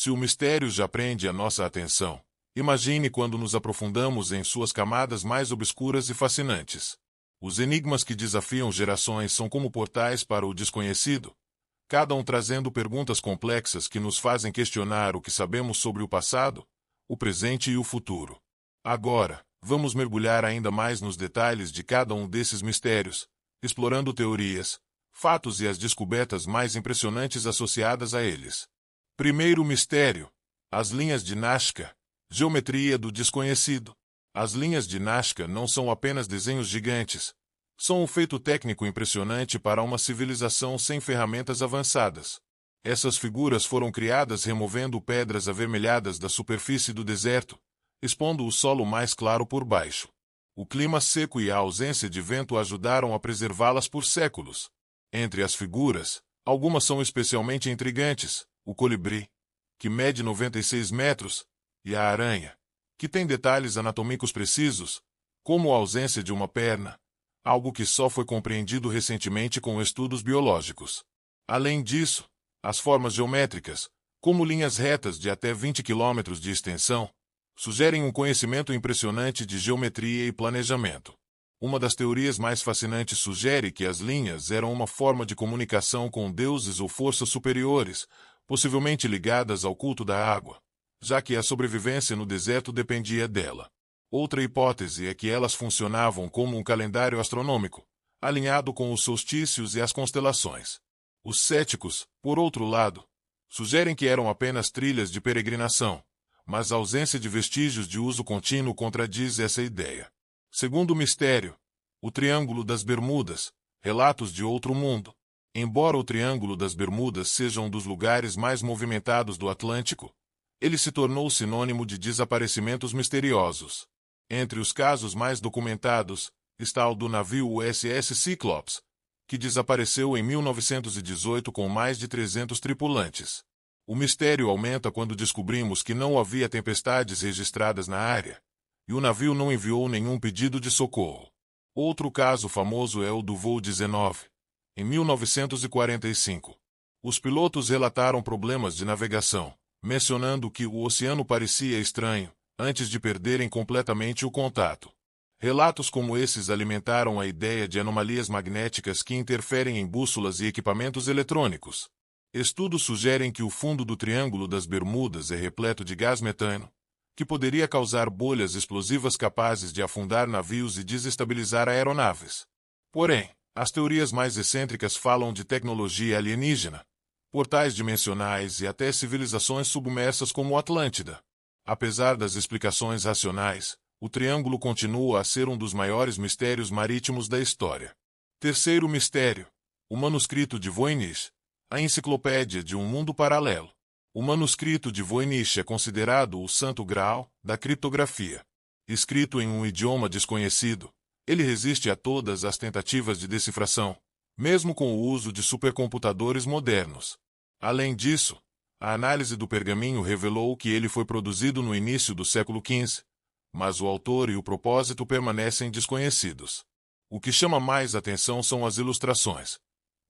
Se o mistério já prende a nossa atenção, imagine quando nos aprofundamos em suas camadas mais obscuras e fascinantes. Os enigmas que desafiam gerações são como portais para o desconhecido, cada um trazendo perguntas complexas que nos fazem questionar o que sabemos sobre o passado, o presente e o futuro. Agora, vamos mergulhar ainda mais nos detalhes de cada um desses mistérios, explorando teorias, fatos e as descobertas mais impressionantes associadas a eles. Primeiro mistério: as linhas de Nazca, geometria do desconhecido. As linhas de Nazca não são apenas desenhos gigantes, são um feito técnico impressionante para uma civilização sem ferramentas avançadas. Essas figuras foram criadas removendo pedras avermelhadas da superfície do deserto, expondo o solo mais claro por baixo. O clima seco e a ausência de vento ajudaram a preservá-las por séculos. Entre as figuras, algumas são especialmente intrigantes: o colibri, que mede 96 metros, e a aranha, que tem detalhes anatômicos precisos, como a ausência de uma perna, algo que só foi compreendido recentemente com estudos biológicos. Além disso, as formas geométricas, como linhas retas de até 20 km de extensão, sugerem um conhecimento impressionante de geometria e planejamento. Uma das teorias mais fascinantes sugere que as linhas eram uma forma de comunicação com deuses ou forças superiores, possivelmente ligadas ao culto da água, já que a sobrevivência no deserto dependia dela. Outra hipótese é que elas funcionavam como um calendário astronômico, alinhado com os solstícios e as constelações. Os céticos, por outro lado, sugerem que eram apenas trilhas de peregrinação, mas a ausência de vestígios de uso contínuo contradiz essa ideia. Segundo mistério: o Triângulo das Bermudas, relatos de outro mundo. Embora o Triângulo das Bermudas seja um dos lugares mais movimentados do Atlântico, ele se tornou sinônimo de desaparecimentos misteriosos. Entre os casos mais documentados, está o do navio USS Cyclops, que desapareceu em 1918 com mais de 300 tripulantes. O mistério aumenta quando descobrimos que não havia tempestades registradas na área, e o navio não enviou nenhum pedido de socorro. Outro caso famoso é o do voo 19. Em 1945, os pilotos relataram problemas de navegação, mencionando que o oceano parecia estranho, antes de perderem completamente o contato. Relatos como esses alimentaram a ideia de anomalias magnéticas que interferem em bússolas e equipamentos eletrônicos. Estudos sugerem que o fundo do Triângulo das Bermudas é repleto de gás metano, que poderia causar bolhas explosivas capazes de afundar navios e desestabilizar aeronaves. Porém, as teorias mais excêntricas falam de tecnologia alienígena, portais dimensionais e até civilizações submersas como Atlântida. Apesar das explicações racionais, o Triângulo continua a ser um dos maiores mistérios marítimos da história. Terceiro mistério: o manuscrito de Voynich, a enciclopédia de um mundo paralelo. O manuscrito de Voynich é considerado o santo graal da criptografia. Escrito em um idioma desconhecido, ele resiste a todas as tentativas de decifração, mesmo com o uso de supercomputadores modernos. Além disso, a análise do pergaminho revelou que ele foi produzido no início do século XV, mas o autor e o propósito permanecem desconhecidos. O que chama mais atenção são as ilustrações.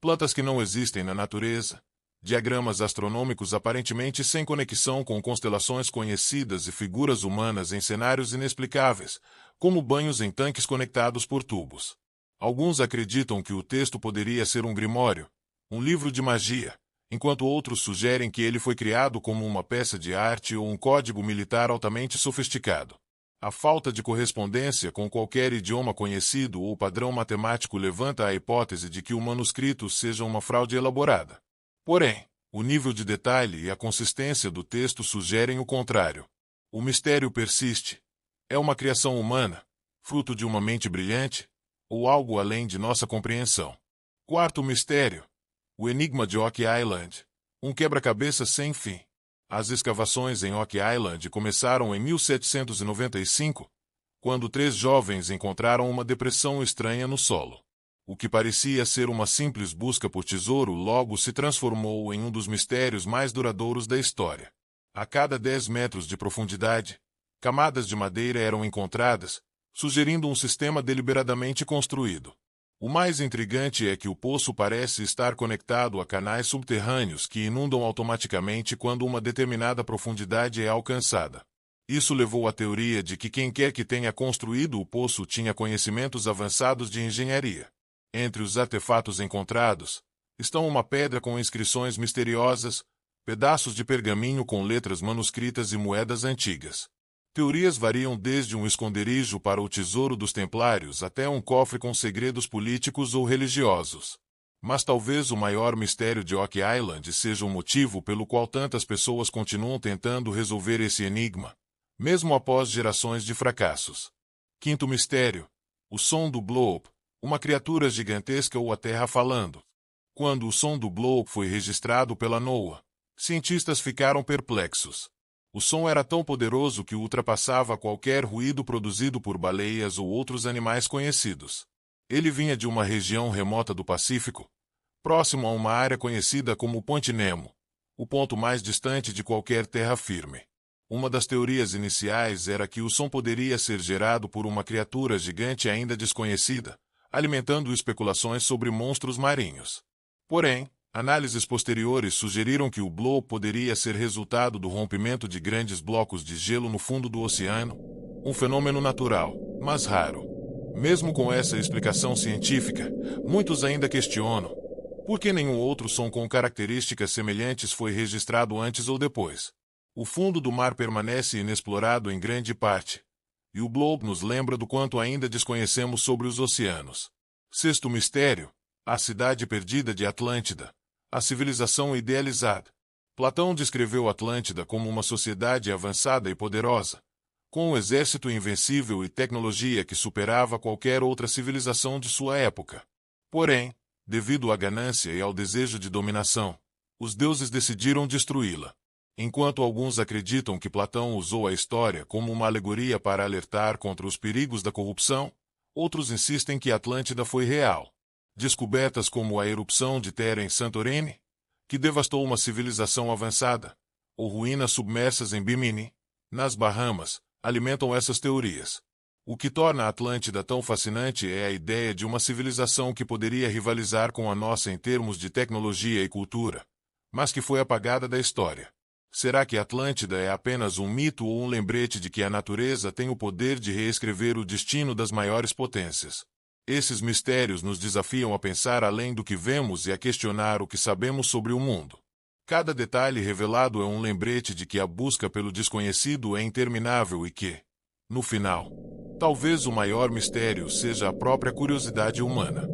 Plantas que não existem na natureza, diagramas astronômicos aparentemente sem conexão com constelações conhecidas e figuras humanas em cenários inexplicáveis, como banhos em tanques conectados por tubos. Alguns acreditam que o texto poderia ser um grimório, um livro de magia, enquanto outros sugerem que ele foi criado como uma peça de arte ou um código militar altamente sofisticado. A falta de correspondência com qualquer idioma conhecido ou padrão matemático levanta a hipótese de que o manuscrito seja uma fraude elaborada. Porém, o nível de detalhe e a consistência do texto sugerem o contrário. O mistério persiste. É uma criação humana, fruto de uma mente brilhante, ou algo além de nossa compreensão? Quarto mistério: o enigma de Oak Island, um quebra-cabeça sem fim. As escavações em Oak Island começaram em 1795, quando 3 jovens encontraram uma depressão estranha no solo. O que parecia ser uma simples busca por tesouro logo se transformou em um dos mistérios mais duradouros da história. A cada 10 metros de profundidade, camadas de madeira eram encontradas, sugerindo um sistema deliberadamente construído. O mais intrigante é que o poço parece estar conectado a canais subterrâneos que inundam automaticamente quando uma determinada profundidade é alcançada. Isso levou à teoria de que quem quer que tenha construído o poço tinha conhecimentos avançados de engenharia. Entre os artefatos encontrados, estão uma pedra com inscrições misteriosas, pedaços de pergaminho com letras manuscritas e moedas antigas. Teorias variam desde um esconderijo para o tesouro dos templários até um cofre com segredos políticos ou religiosos. Mas talvez o maior mistério de Oak Island seja o motivo pelo qual tantas pessoas continuam tentando resolver esse enigma, mesmo após gerações de fracassos. Quinto mistério: o som do bloop, uma criatura gigantesca ou a Terra falando. Quando o som do bloop foi registrado pela NOAA, cientistas ficaram perplexos. O som era tão poderoso que ultrapassava qualquer ruído produzido por baleias ou outros animais conhecidos. Ele vinha de uma região remota do Pacífico, próximo a uma área conhecida como Ponte Nemo, o ponto mais distante de qualquer terra firme. Uma das teorias iniciais era que o som poderia ser gerado por uma criatura gigante ainda desconhecida, alimentando especulações sobre monstros marinhos. Porém, análises posteriores sugeriram que o bloop poderia ser resultado do rompimento de grandes blocos de gelo no fundo do oceano, um fenômeno natural, mas raro. Mesmo com essa explicação científica, muitos ainda questionam por que nenhum outro som com características semelhantes foi registrado antes ou depois. O fundo do mar permanece inexplorado em grande parte, e o bloop nos lembra do quanto ainda desconhecemos sobre os oceanos. Sexto mistério: a cidade perdida de Atlântida. A civilização idealizada. Platão descreveu Atlântida como uma sociedade avançada e poderosa, com um exército invencível e tecnologia que superava qualquer outra civilização de sua época. Porém, devido à ganância e ao desejo de dominação, os deuses decidiram destruí-la. Enquanto alguns acreditam que Platão usou a história como uma alegoria para alertar contra os perigos da corrupção, outros insistem que Atlântida foi real. Descobertas como a erupção de Terra em Santorini, que devastou uma civilização avançada, ou ruínas submersas em Bimini, nas Bahamas, alimentam essas teorias. O que torna a Atlântida tão fascinante é a ideia de uma civilização que poderia rivalizar com a nossa em termos de tecnologia e cultura, mas que foi apagada da história. Será que Atlântida é apenas um mito ou um lembrete de que a natureza tem o poder de reescrever o destino das maiores potências? Esses mistérios nos desafiam a pensar além do que vemos e a questionar o que sabemos sobre o mundo. Cada detalhe revelado é um lembrete de que a busca pelo desconhecido é interminável e que, no final, talvez o maior mistério seja a própria curiosidade humana.